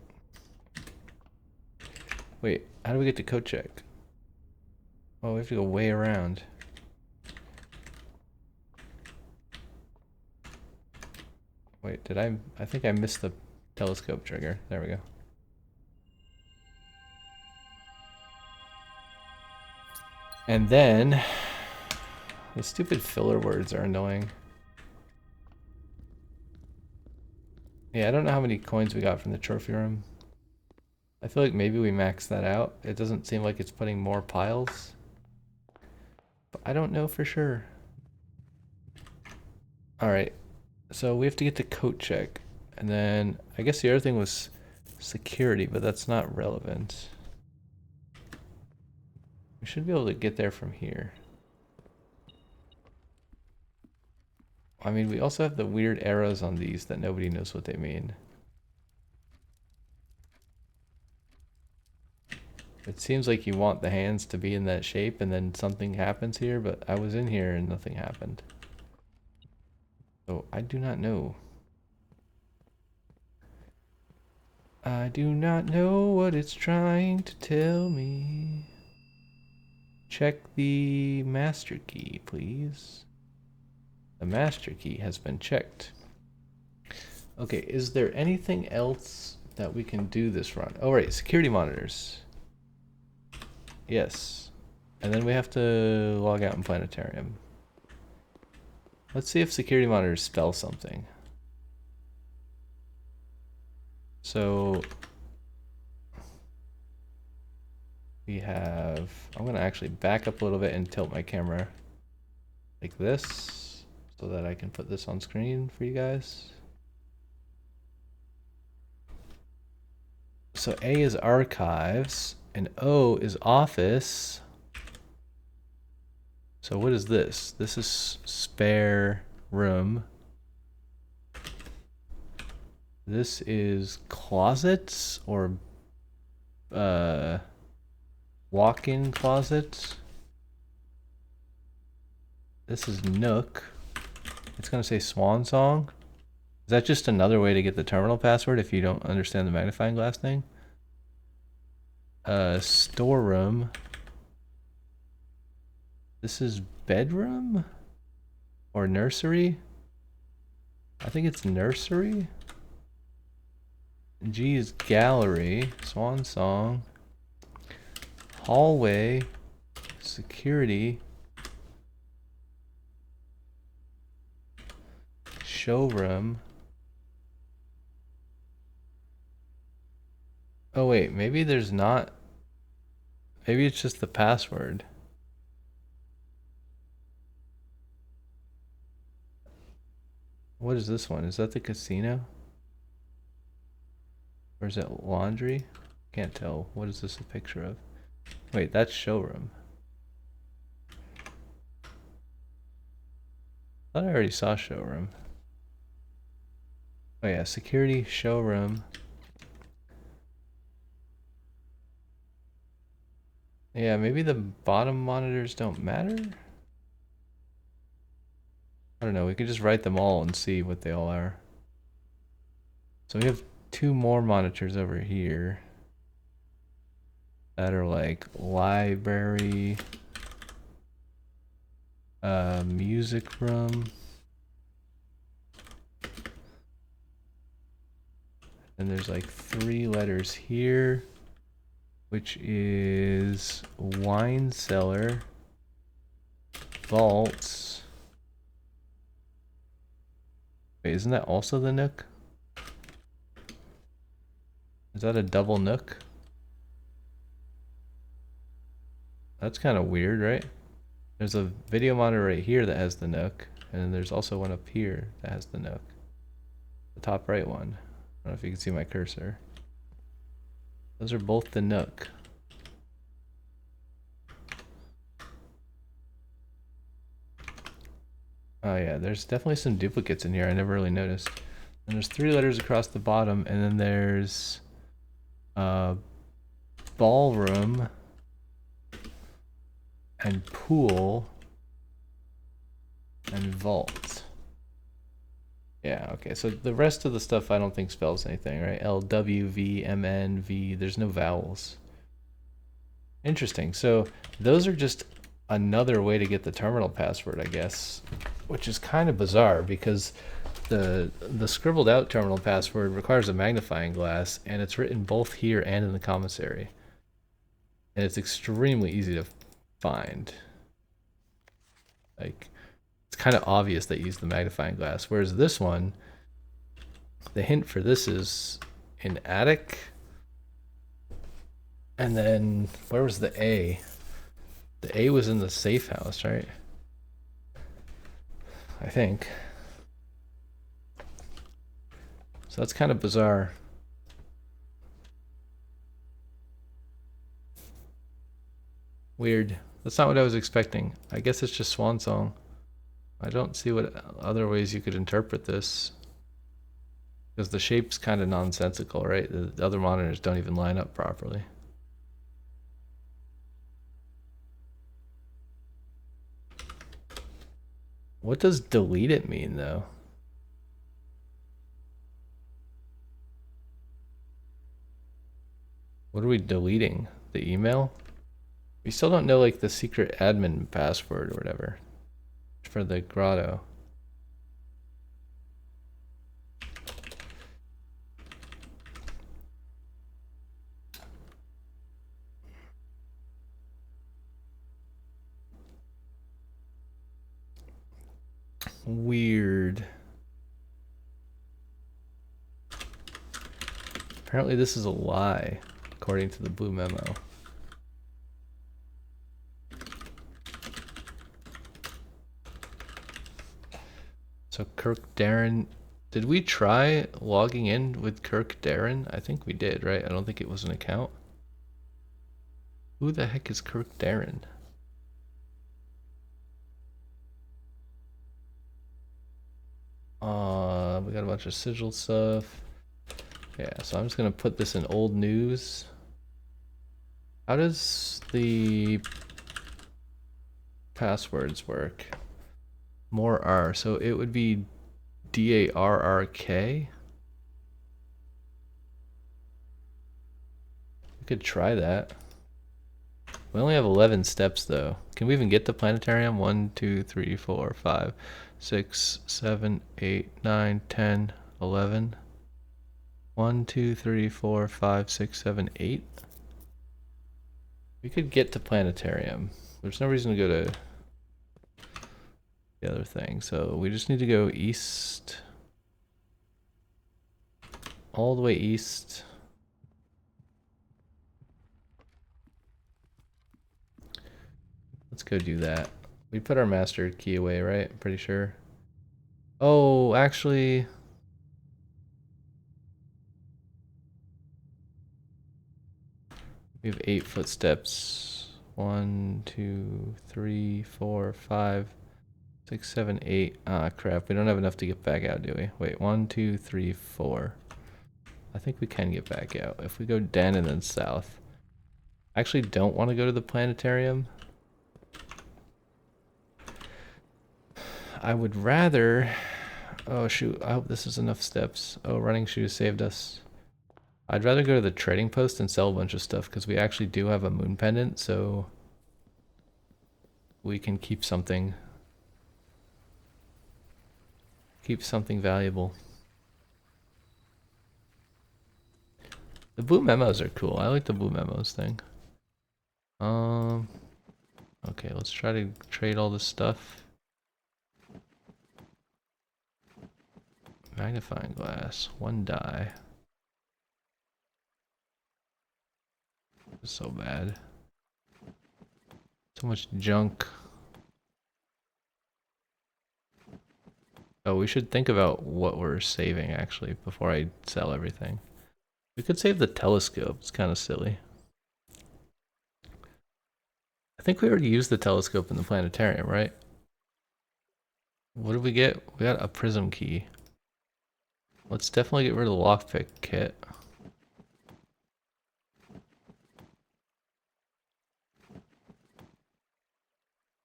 Speaker 1: Wait, how do we get to code check? Oh, we have to go way around. Wait, did I think I missed the telescope trigger. There we go. And then the stupid filler words are annoying. Yeah, I don't know how many coins we got from the trophy room. I feel like maybe we maxed that out. It doesn't seem like it's putting more piles. But I don't know for sure. Alright, so we have to get to coat check. And then I guess the other thing was security, but that's not relevant. We should be able to get there from here. I mean, we also have the weird arrows on these that nobody knows what they mean. It seems like you want the hands to be in that shape and then something happens here, but I was in here and nothing happened. So I do not know. I do not know what it's trying to tell me. Check the master key, please. The master key has been checked. Okay, is there anything else that we can do this run? Oh, right, security monitors. Yes. And then we have to log out in planetarium. Let's see if security monitors spell something. So we have, I'm gonna actually back up a little bit and tilt my camera like this so that I can put this on screen for you guys. So A is archives and O is office. So what is this? This is spare room. This is closets or walk-in closets. This is Nook. It's gonna say Swan Song. Is that just another way to get the terminal password if you don't understand the magnifying glass thing? Storeroom. This is bedroom? Or nursery? I think it's nursery. G is gallery. Swan Song. Hallway. Security. Showroom. Oh wait, maybe there's not. Maybe it's just the password. What is this one? Is that the casino? Or is it laundry? Can't tell. What is this a picture of? Wait, that's showroom. I thought I already saw showroom. Oh yeah, security, showroom. Yeah, maybe the bottom monitors don't matter? I don't know, we could just write them all and see what they all are. So we have two more monitors over here that are like library, music room, and there's like 3 letters here, which is wine cellar, vaults. Wait, isn't that also the nook? Is that a double nook? That's kind of weird, right? There's a video monitor right here that has the nook, and then there's also one up here that has the nook. The top right one. I don't know if you can see my cursor. Those are both the nook. Oh yeah, there's definitely some duplicates in here. I never really noticed. And there's 3 letters across the bottom, and then there's ballroom and pool and vault. Yeah, okay, so the rest of the stuff I don't think spells anything, right? L, W, V, M, N, V, there's no vowels. Interesting, so those are just another way to get the terminal password, I guess, which is kind of bizarre because the scribbled out terminal password requires a magnifying glass, and it's written both here and in the commissary. And it's extremely easy to find. Like, it's kind of obvious that you use the magnifying glass, whereas this one, the hint for this is in attic, and then where was the A? The A was in the safe house, right? I think. So that's kind of bizarre. Weird. That's not what I was expecting. I guess it's just Swan Song. I don't see what other ways you could interpret this. Because the shape's kind of nonsensical, right? The other monitors don't even line up properly. What does delete it mean, though? What are we deleting? The email? We still don't know, like, the secret admin password or whatever for the grotto. Weird. Apparently this is a lie, according to the blue memo. So Kirk Darren, did we try logging in with Kirk Darren? I think we did, right? I don't think it was an account. Who the heck is Kirk Darren? We got a bunch of sigil stuff. Yeah, so I'm just gonna put this in old news. How does the passwords work? More R, so it would be DARRK. We could try that. We only have 11 steps though. Can we even get the planetarium? 1, 2, 3, 4, 5, 6, 7, 8, 9, 10, 11. 1, 2, 3, 4, 5, 6, 7, 8. We could get to planetarium. There's no reason to go to the other thing. So we just need to go east. All the way east. Let's go do that. We put our master key away, right? I'm pretty sure. Oh, actually... we have 8 footsteps. 1, 2, 3, 4, 5, 6, 7, 8. Ah, crap. We don't have enough to get back out, do we? Wait, 1, 2, 3, 4. I think we can get back out. If we go den and then south. I actually don't want to go to the planetarium. I would rather Oh shoot, I hope this is enough steps. Oh, running shoes saved us. I'd rather go to the trading post and sell a bunch of stuff because we actually do have a moon pendant, so we can keep something. Keep something valuable. The blue memos are cool. I like the blue memos thing. Okay, let's try to trade all this stuff. Magnifying glass, 1 die. So bad. So much junk. Oh, we should think about what we're saving actually before I sell everything. We could save the telescope. It's kind of silly. I think we already used the telescope in the planetarium, right? What did we get? We got a prism key. Let's definitely get rid of the lockpick kit.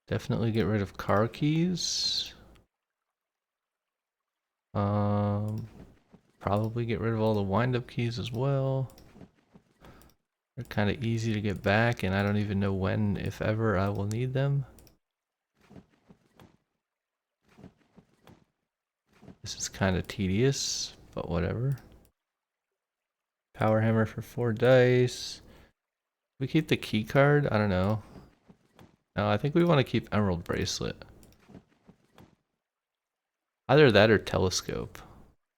Speaker 1: Definitely get rid of car keys. Probably get rid of all the wind-up keys as well. They're kind of easy to get back, and I don't even know when, if ever, I will need them. This is kind of tedious, but whatever. Power hammer for 4 dice. We keep the key card? I don't know. No, I think we want to keep emerald bracelet. Either that or telescope.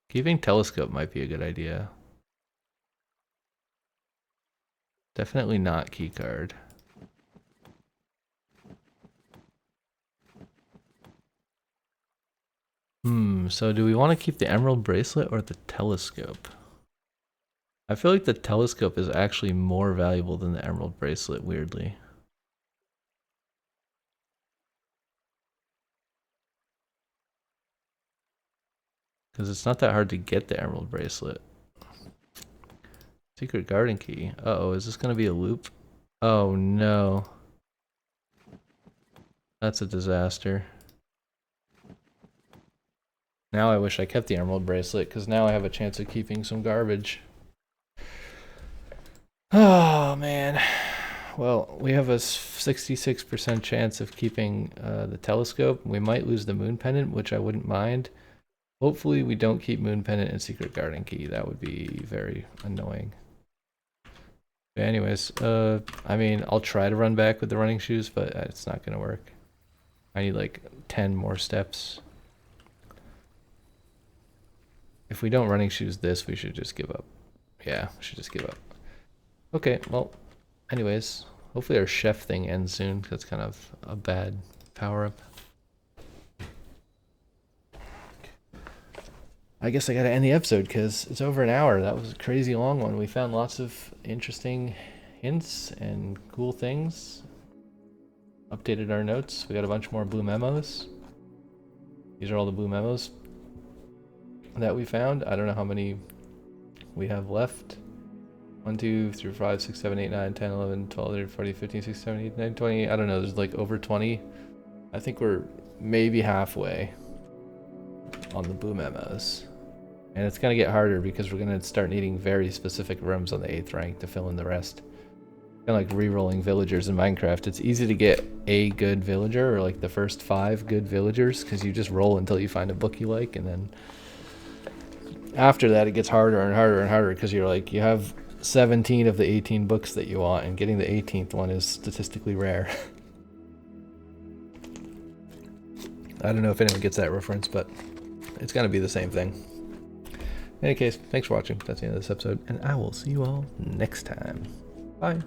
Speaker 1: Keeping telescope might be a good idea. Definitely not key card. So do we want to keep the emerald bracelet or the telescope? I feel like the telescope is actually more valuable than the emerald bracelet, weirdly. Because it's not that hard to get the emerald bracelet. Secret garden key. Uh-oh, is this going to be a loop? Oh no. That's a disaster. Now I wish I kept the emerald bracelet, because now I have a chance of keeping some garbage. Oh man. Well, we have a 66% chance of keeping the telescope. We might lose the moon pendant, which I wouldn't mind. Hopefully we don't keep moon pendant and secret garden key. That would be very annoying. But anyways, I mean, I'll try to run back with the running shoes, but it's not going to work. I need like 10 more steps. If we don't running shoes this, we should just give up. Yeah, we should just give up. Okay, well, anyways, hopefully our chef thing ends soon, because that's kind of a bad power-up. I guess I gotta end the episode, because it's over an hour. That was a crazy long one. We found lots of interesting hints and cool things. Updated our notes. We got a bunch more blue memos. These are all the blue memos that we found. I don't know how many we have left. 1, 2, 3, 4, 5, 6, 7, 8, 9, 10, 11, 12, 13, 14, 15, 16, 17, 18, 19, 20. I don't know. There's like over 20. I think we're maybe halfway on the blue memos. And it's going to get harder because we're going to start needing very specific rooms on the 8th rank to fill in the rest. Kind of like re-rolling villagers in Minecraft. It's easy to get a good villager, or like the first 5 good villagers, because you just roll until you find a book you like, and then after that it gets harder and harder and harder because you're like, you have 17 of the 18 books that you want, and getting the 18th one is statistically rare. I don't know if anyone gets that reference, but it's going to be the same thing. In any case, thanks for watching. That's the end of this episode, and I will see you all next time. Bye.